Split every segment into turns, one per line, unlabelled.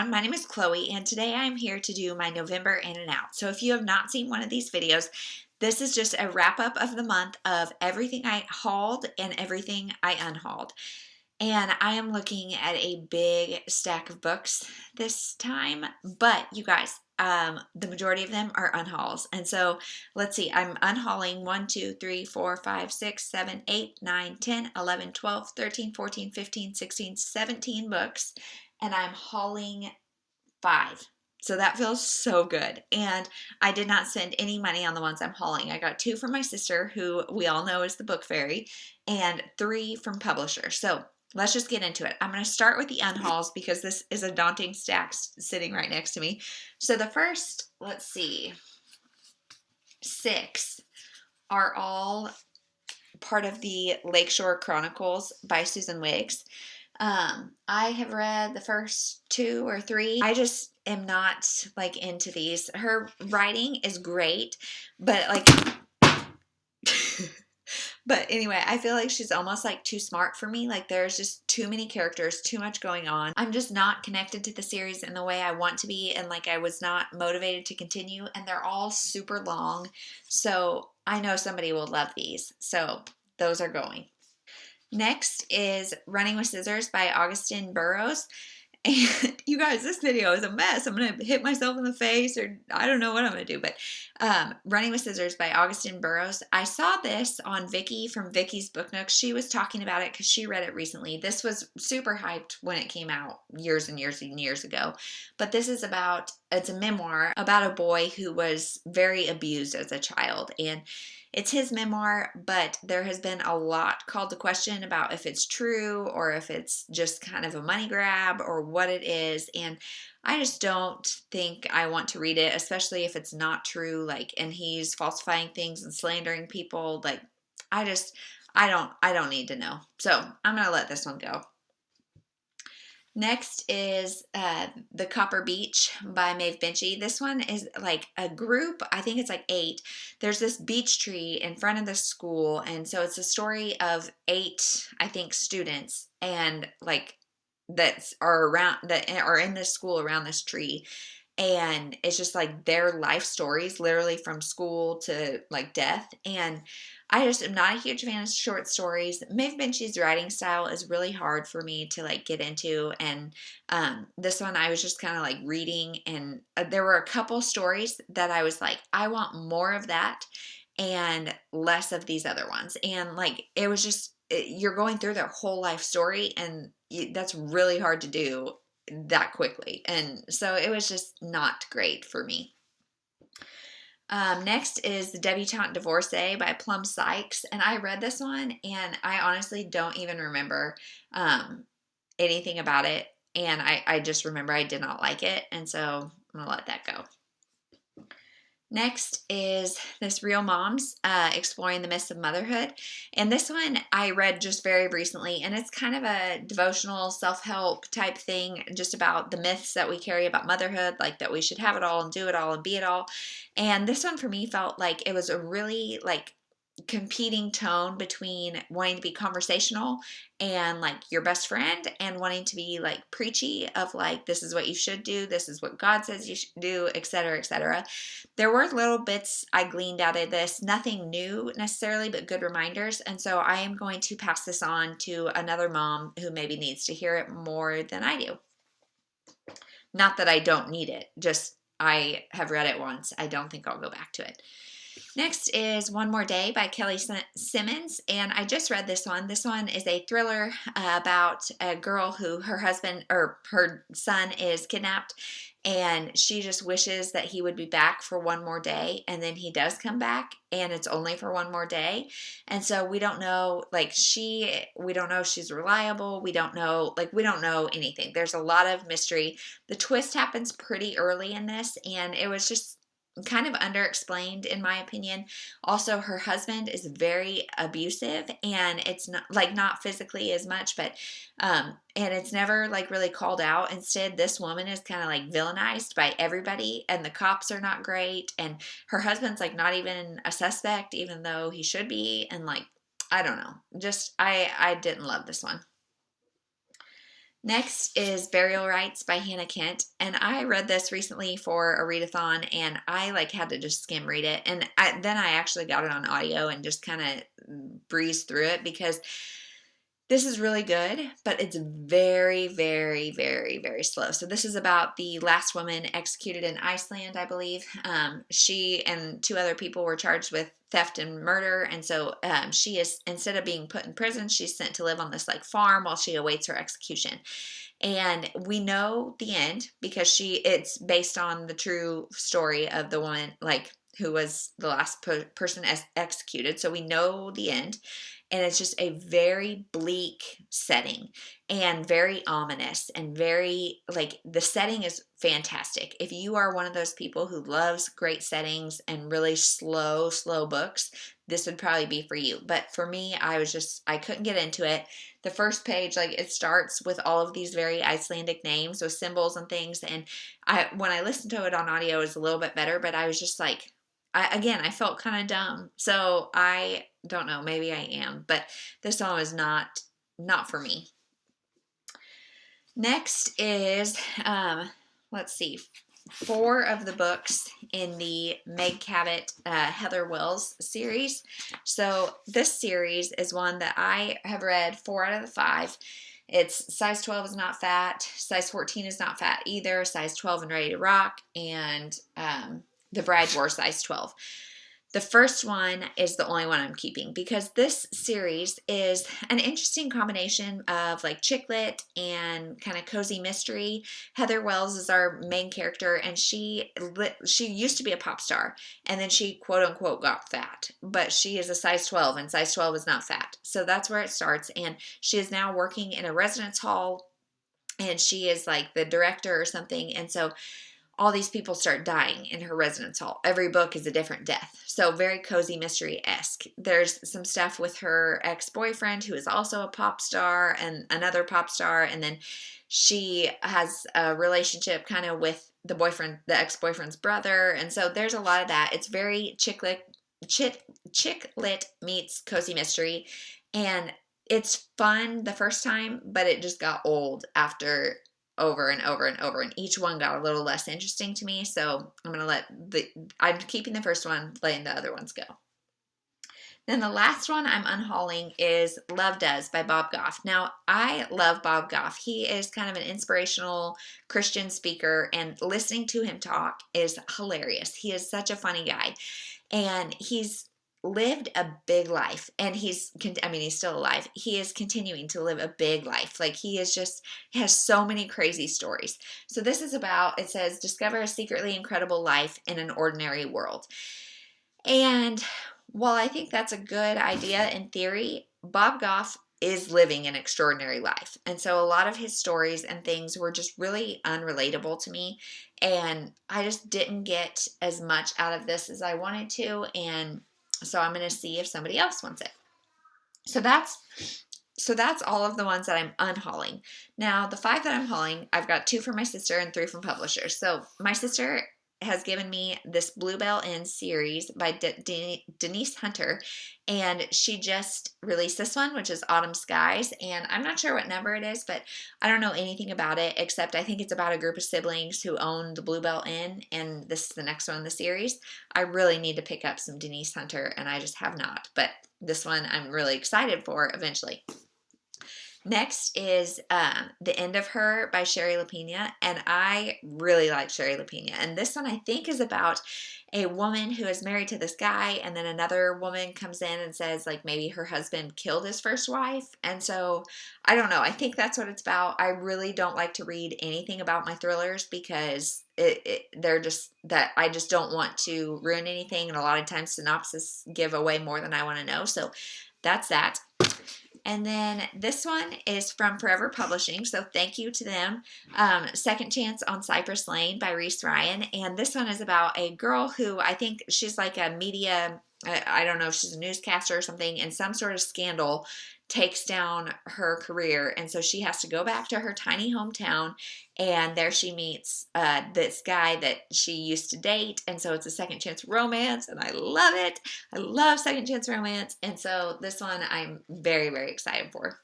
everyone, my name is Chloe and today I'm here to do my November in and out. So if you have not seen one of these videos, this is just a wrap up of the month of everything I hauled and everything I unhauled. And I am looking at a big stack of books this time, but you guys, the majority of them are unhauls. And so let's see, I'm unhauling 1, 2, 3, 4, 5, 6, 7, 8, 9, 10, 11, 12, 13, 14, 15, 16, 17 books. And I'm hauling 5. So that feels so good. And I did not spend any money on the ones I'm hauling. I got 2 from my sister, who we all know is the book fairy, and 3 from publishers. So let's just get into it. I'm going to start with the unhauls because this is a daunting stack sitting right next to me. So the first, let's see, 6 are all part of the Lakeshore Chronicles by Susan Wiggs. I have read the first 2 or 3. I just am not like into these. Her writing is great, but like but anyway, I feel like she's almost like too smart for me. Like there's just too many characters, too much going on. I'm just not connected to the series in the way I want to be, and like I was not motivated to continue, and they're all super long. So I know somebody will love these. So those are going. Next is Running with Scissors by Augustine Burroughs. And you guys, this video is a mess. I'm going to hit myself in the face, or I don't know what I'm going to do. But Running with Scissors by Augustine Burroughs. I saw this on Vicky from Vicky's Book Nook. She was talking about it because she read it recently. This was super hyped when it came out years and years and years ago. But this is it's a memoir about a boy who was very abused as a child. And it's his memoir, but there has been a lot called to question about if it's true or if it's just kind of a money grab or what it is. And I just don't think I want to read it, especially if it's not true, like, and he's falsifying things and slandering people. Like, I don't need to know. So I'm going to let this one go. Next is The Copper Beech by Meg Cabot. This one is like a group, I think it's like 8. There's this beech tree in front of the school, and so it's a story of 8, I think, students, and like that are in this school around this tree. And it's just like their life stories, literally from school to like death. And I just am not a huge fan of short stories. Meg Cabot's writing style is really hard for me to like get into. And this one I was just kind of like reading, and there were a couple stories that I was like, I want more of that and less of these other ones. And like, it was just, you're going through their whole life story, and that's really hard to do that quickly. And so it was just not great for me. Next is The Debutante Divorcee by Plum Sykes. And I read this one, and I honestly don't even remember anything about it. And I just remember I did not like it. And so I'm going to let that go. Next is This Real Moms, Exploring the Myths of Motherhood. And this one I read just very recently, and it's kind of a devotional self-help type thing, just about the myths that we carry about motherhood, like that we should have it all and do it all and be it all. And this one for me felt like it was a really like competing tone between wanting to be conversational and like your best friend, and wanting to be like preachy of like, this is what you should do, this is what God says you should do, etc., etc. There were little bits I gleaned out of this, nothing new necessarily, but good reminders. And so I am going to pass this on to another mom who maybe needs to hear it more than I do. Not that I don't need it, just I have read it once. I don't think I'll go back to it. Next is One More Day by Kelly Simmons, and I just read this one. This one is a thriller about a girl who her son is kidnapped, and she just wishes that he would be back for one more day, and then he does come back, and it's only for one more day. And so we don't know, we don't know if she's reliable. We don't know anything. There's a lot of mystery. The twist happens pretty early in this, and it was just kind of underexplained in my opinion. Also, her husband is very abusive, and it's not physically as much, but and it's never like really called out. Instead, this woman is kind of like villainized by everybody, and the cops are not great, and her husband's like not even a suspect even though he should be. And like, I don't know, just I didn't love this one. Next is Burial Rites by Hannah Kent, and I read this recently for a readathon, and I like had to just skim read it, and then I actually got it on audio and just kind of breezed through it because this is really good, but it's very, very, very, very slow. So this is about the last woman executed in Iceland, I believe. She and two other people were charged with theft and murder, and so she is, instead of being put in prison, she's sent to live on this like farm while she awaits her execution. And we know the end because it's based on the true story of the woman, like who was the last person executed. So we know the end. And it's just a very bleak setting and very ominous and very, like, the setting is fantastic. If you are one of those people who loves great settings and really slow books, this would probably be for you. But for me, I couldn't get into it. The first page, like, it starts with all of these very Icelandic names with symbols and things. And when I listened to it on audio, it was a little bit better, but I was just like, I felt kind of dumb. So I don't know, maybe I am, but this one was not for me. Next is, let's see, 4 of the books in the Meg Cabot Heather Wells series. So this series is one that I have read 4 out of the 5. It's size 12 is not fat, size 14 is not fat either, size 12 and ready to rock, and The Bride wore size 12. The first one is the only one I'm keeping because this series is an interesting combination of like chick lit and kind of cozy mystery. Heather Wells is our main character, and she used to be a pop star, and then she quote unquote got fat, but she is a size 12, and size 12 is not fat. So that's where it starts, and she is now working in a residence hall, and she is like the director or something, and so all these people start dying in her residence hall. Every book is a different death. So very cozy mystery-esque. There's some stuff with her ex-boyfriend who is also a pop star and another pop star. And then she has a relationship kind of with the ex-boyfriend's brother. And so there's a lot of that. It's very chick lit meets cozy mystery. And it's fun the first time, but it just got old after over and over and over, and each one got a little less interesting to me, so I'm keeping the first one, letting the other ones go. Then the last one I'm unhauling is Love Does by Bob Goff. Now, I love Bob Goff. He is kind of an inspirational Christian speaker, and listening to him talk is hilarious. He is such a funny guy, and he's lived a big life, and he's still alive. He is continuing to live a big life. Like, he has so many crazy stories. So this is about, it says, discover a secretly incredible life in an ordinary world. And while I think that's a good idea in theory, Bob Goff is living an extraordinary life. And so a lot of his stories and things were just really unrelatable to me. And I just didn't get as much out of this as I wanted to. And so I'm going to see if somebody else wants it. So that's all of the ones that I'm unhauling. Now, the 5 that I'm hauling, I've got 2 from my sister and 3 from publishers. So my sister has given me this Bluebell Inn series by Denise Hunter, and she just released this one, which is Autumn Skies, and I'm not sure what number it is, but I don't know anything about it, except I think it's about a group of siblings who own the Bluebell Inn, and this is the next one in the series. I really need to pick up some Denise Hunter, and I just have not, but this one I'm really excited for eventually. Next is The End of Her by Sherry LaPena, and I really like Sherry LaPena. And this one I think is about a woman who is married to this guy, and then another woman comes in and says, like, maybe her husband killed his first wife. And so, I don't know. I think that's what it's about. I really don't like to read anything about my thrillers because they're just that I just don't want to ruin anything. And a lot of times synopses give away more than I want to know. So that's that. And then this one is from Forever Publishing, so thank you to them. Second Chance on Cypress Lane by Reese Ryan. And this one is about a girl who I think she's like a media, I don't know if she's a newscaster or something, and some sort of scandal takes down her career. And so she has to go back to her tiny hometown, and there she meets this guy that she used to date. And so it's a second chance romance, and I love it. I love second chance romance. And so this one I'm very, very excited for.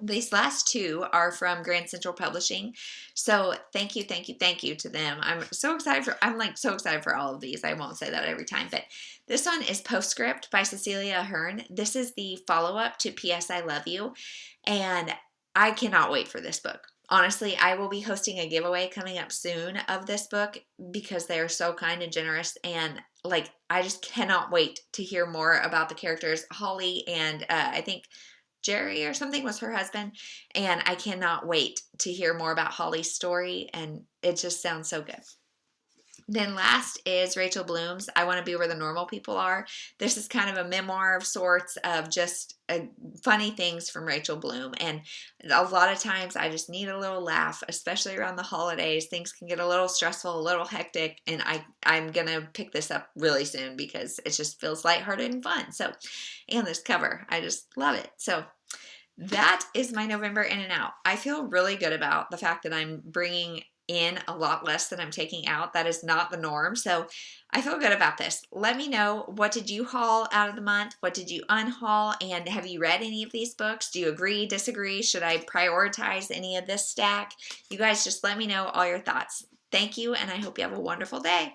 These last two are from Grand Central Publishing. So thank you, thank you, thank you to them. I'm so excited for all of these. I won't say that every time, but this one is Postscript by Cecilia Ahern. This is the follow-up to P.S. I Love You, and I cannot wait for this book. Honestly, I will be hosting a giveaway coming up soon of this book because they are so kind and generous, and like I just cannot wait to hear more about the characters. Holly and I think Jerry or something was her husband, and I cannot wait to hear more about Holly's story, and it just sounds so good. Then last is Rachel Bloom's I Want to Be Where the Normal People Are. This is kind of a memoir of sorts of just funny things from Rachel Bloom, and a lot of times I just need a little laugh, especially around the holidays. Things can get a little stressful, a little hectic, and I'm going to pick this up really soon because it just feels lighthearted and fun. So, and this cover, I just love it. So that is my November in and out. I feel really good about the fact that I'm bringing in a lot less than I'm taking out. That is not the norm. So I feel good about this. Let me know, what did you haul out of the month? What did you unhaul? And have you read any of these books? Do you agree, disagree? Should I prioritize any of this stack? You guys just let me know all your thoughts. Thank you, and I hope you have a wonderful day.